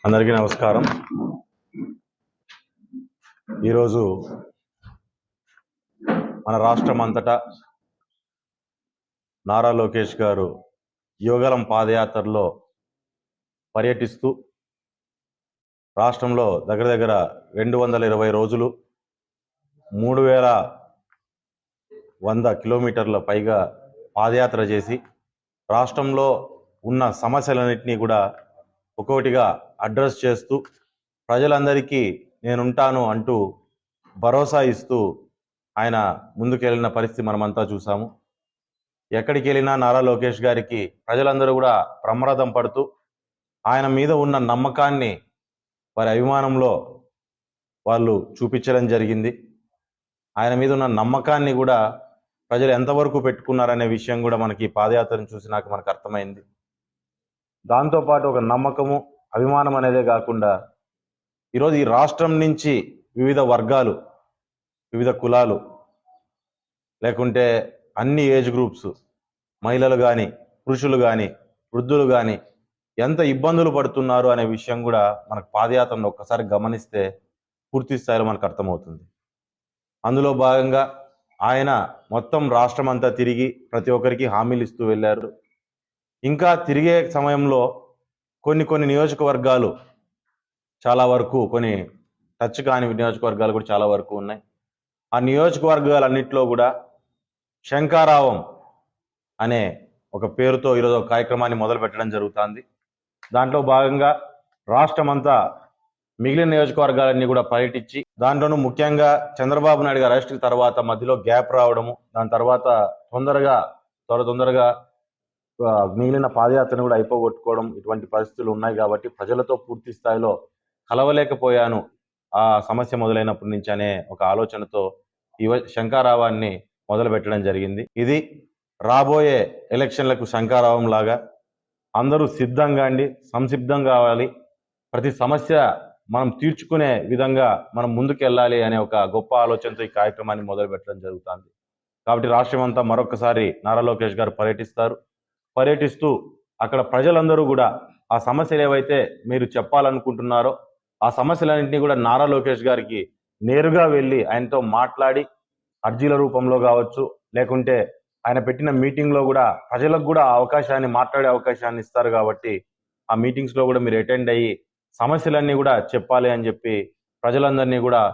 అందరికీ నమస్కారం. ఈరోజు మన రాష్ట్రం అంతటా నారా లోకేష్ గారు యువగలం పాదయాత్రలో పర్యటిస్తూ రాష్ట్రంలో దగ్గర దగ్గర 220 రోజులు 3100 కిలోమీటర్ల పైగా పాదయాత్ర చేసి రాష్ట్రంలో ఉన్న సమస్యలన్నింటినీ కూడా ఒక్కొక్కటిగా అడ్రస్ చేస్తూ ప్రజలందరికీ నేనుంటాను అంటూ భరోసా ఇస్తూ ఆయన ముందుకెళ్ళిన పరిస్థితి మనమంతా చూసాము. ఎక్కడికి వెళ్ళినా నారా లోకేష్ గారికి ప్రజలందరూ కూడా బ్రహ్మరథం పడుతూ ఆయన మీద ఉన్న నమ్మకాన్ని వారి అభిమానంలో వాళ్ళు చూపించడం జరిగింది. ఆయన మీద ఉన్న నమ్మకాన్ని కూడా ప్రజలు ఎంతవరకు పెట్టుకున్నారనే విషయం కూడా మనకి పాదయాత్రను చూసినాక మనకు అర్థమైంది. దాంతోపాటు ఒక నమ్మకము అభిమానం అనేదే కాకుండా ఈరోజు ఈ రాష్ట్రం నుంచి వివిధ వర్గాలు, వివిధ కులాలు, లేకుంటే అన్ని ఏజ్ గ్రూప్స్, మహిళలు కానీ, పురుషులు కానీ, వృద్ధులు కానీ ఎంత ఇబ్బందులు పడుతున్నారు అనే విషయం కూడా మనకు పాదయాత్రను ఒక్కసారి గమనిస్తే పూర్తి స్థాయిలో మనకు అర్థమవుతుంది. అందులో భాగంగా ఆయన మొత్తం రాష్ట్రం అంతా తిరిగి ప్రతి ఒక్కరికి హామీలు ఇస్తూ వెళ్ళారు. ఇంకా తిరిగే సమయంలో కొన్ని నియోజకవర్గాలు చాలా వరకు, కొన్ని టచ్ కాని నియోజకవర్గాలు కూడా చాలా వరకు ఉన్నాయి. ఆ నియోజకవర్గాలన్నింటిలో కూడా శంఖారావం అనే ఒక పేరుతో ఈరోజు ఒక కార్యక్రమాన్ని మొదలు పెట్టడం జరుగుతుంది. దాంట్లో భాగంగా రాష్ట్రమంతా మిగిలిన నియోజకవర్గాలన్నీ కూడా పర్యటించి, దాంట్లోనూ ముఖ్యంగా చంద్రబాబు నాయుడు గారు అరెస్ట్ తర్వాత మధ్యలో గ్యాప్ రావడము, దాని తర్వాత తొందరగా మిగిలిన పాదయాత్రను కూడా అయిపోగొట్టుకోవడం, ఇటువంటి పరిస్థితులు ఉన్నాయి. కాబట్టి ప్రజలతో పూర్తి స్థాయిలో కలవలేకపోయాను ఆ సమస్య మొదలైనప్పటి నుంచి అనే ఒక ఆలోచనతో ఈ శంఖారావాన్ని మొదలు పెట్టడం జరిగింది. ఇది రాబోయే ఎలక్షన్లకు శంఖారావం లాగా అందరూ సిద్ధంగా అండి, సంసిద్ధం కావాలి. ప్రతి సమస్య మనం తీర్చుకునే విధంగా మనం ముందుకెళ్ళాలి అనే ఒక గొప్ప ఆలోచనతో ఈ కార్యక్రమాన్ని మొదలు పెట్టడం జరుగుతుంది. కాబట్టి రాష్ట్రం అంతా మరొకసారి నారా లోకేష్ గారు పర్యటిస్తూ అక్కడ ప్రజలందరూ కూడా ఆ సమస్యలు ఏవైతే మీరు చెప్పాలనుకుంటున్నారో ఆ సమస్యలన్నింటినీ కూడా నారా లోకేష్ గారికి నేరుగా వెళ్ళి ఆయనతో మాట్లాడి, అర్జీల రూపంలో కావచ్చు, లేకుంటే ఆయన పెట్టిన మీటింగ్లో కూడా ప్రజలకు కూడా మాట్లాడే అవకాశాన్ని ఇస్తారు. కాబట్టి ఆ మీటింగ్స్లో కూడా మీరు అటెండ్ అయ్యి సమస్యలన్నీ కూడా చెప్పాలి అని చెప్పి ప్రజలందరినీ కూడా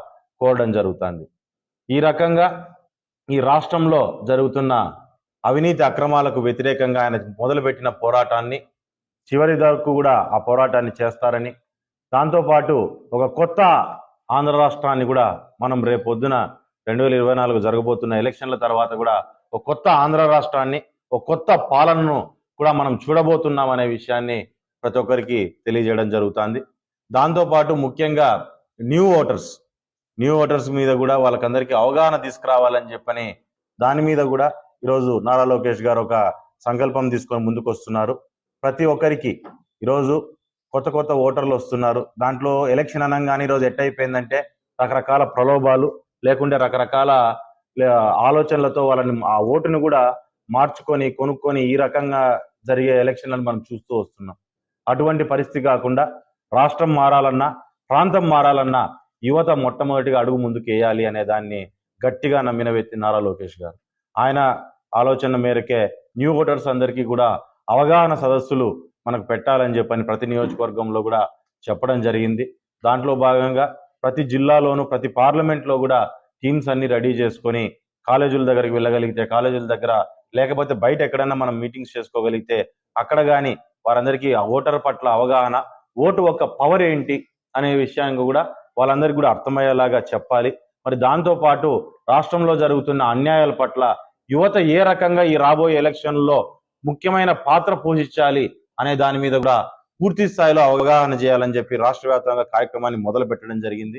కోరడం జరుగుతుంది. ఈ రకంగా ఈ రాష్ట్రంలో జరుగుతున్న అవినీతి అక్రమాలకు వ్యతిరేకంగా ఆయన మొదలుపెట్టిన పోరాటాన్ని చివరి వరకు కూడా ఆ పోరాటాన్ని చేస్తారని, దాంతోపాటు ఒక కొత్త ఆంధ్ర రాష్ట్రాన్ని కూడా మనం రేపొద్దున 2024 జరగబోతున్న ఎలక్షన్ల తర్వాత కూడా ఒక కొత్త ఆంధ్ర రాష్ట్రాన్ని, ఒక కొత్త పాలనను కూడా మనం చూడబోతున్నాం అనే విషయాన్ని ప్రతి ఒక్కరికి తెలియజేయడం జరుగుతుంది. దాంతోపాటు ముఖ్యంగా న్యూ ఓటర్స్ మీద కూడా వాళ్ళకందరికీ అవగాహన తీసుకురావాలని చెప్పని దాని మీద కూడా ఈరోజు నారా లోకేష్ గారు ఒక సంకల్పం తీసుకొని ముందుకు వస్తున్నారు. ప్రతి ఒక్కరికి ఈరోజు కొత్త ఓటర్లు వస్తున్నారు. దాంట్లో ఎలక్షన్ అనగానే ఈరోజు ఎట్టయిపోయిందంటే రకరకాల ప్రలోభాలు లేకుంటే రకరకాల ఆలోచనలతో వాళ్ళని ఆ ఓటును కూడా కొనుక్కొని ఈ రకంగా జరిగే ఎలక్షన్లను మనం చూస్తూ వస్తున్నాం. అటువంటి పరిస్థితి కాకుండా రాష్ట్రం మారాలన్నా, ప్రాంతం మారాలన్నా యువత మొట్టమొదటిగా అడుగు ముందుకు వేయాలి అనే దాన్ని గట్టిగా నమ్మిన వ్యక్తి నారా లోకేష్ గారు. ఆయన ఆలోచన మేరకే న్యూ ఓటర్స్ అందరికీ కూడా అవగాహన సదస్సులు మనకు పెట్టాలని చెప్పని ప్రతి నియోజకవర్గంలో కూడా చెప్పడం జరిగింది. దాంట్లో భాగంగా ప్రతి జిల్లాలోనూ, ప్రతి పార్లమెంట్లో కూడా టీమ్స్ అన్ని రెడీ చేసుకొని కాలేజీల దగ్గరికి వెళ్ళగలిగితే కాలేజీల దగ్గర, లేకపోతే బయట ఎక్కడైనా మనం మీటింగ్స్ చేసుకోగలిగితే అక్కడ కానీ వారందరికీ ఆ ఓటర్ పట్ల అవగాహన, ఓటు ఒక పవర్ ఏంటి అనే విషయాన్ని కూడా వాళ్ళందరికీ కూడా అర్థమయ్యేలాగా చెప్పాలి. మరి దాంతోపాటు రాష్ట్రంలో జరుగుతున్న అన్యాయాల పట్ల యువత ఏ రకంగా ఈ రాబోయే ఎలక్షన్లో ముఖ్యమైన పాత్ర పోషించాలి అనే దాని మీద కూడా పూర్తి స్థాయిలో అవగాహన చేయాలని చెప్పి రాష్ట్ర వ్యాప్తంగా కార్యక్రమాన్ని మొదలు పెట్టడం జరిగింది.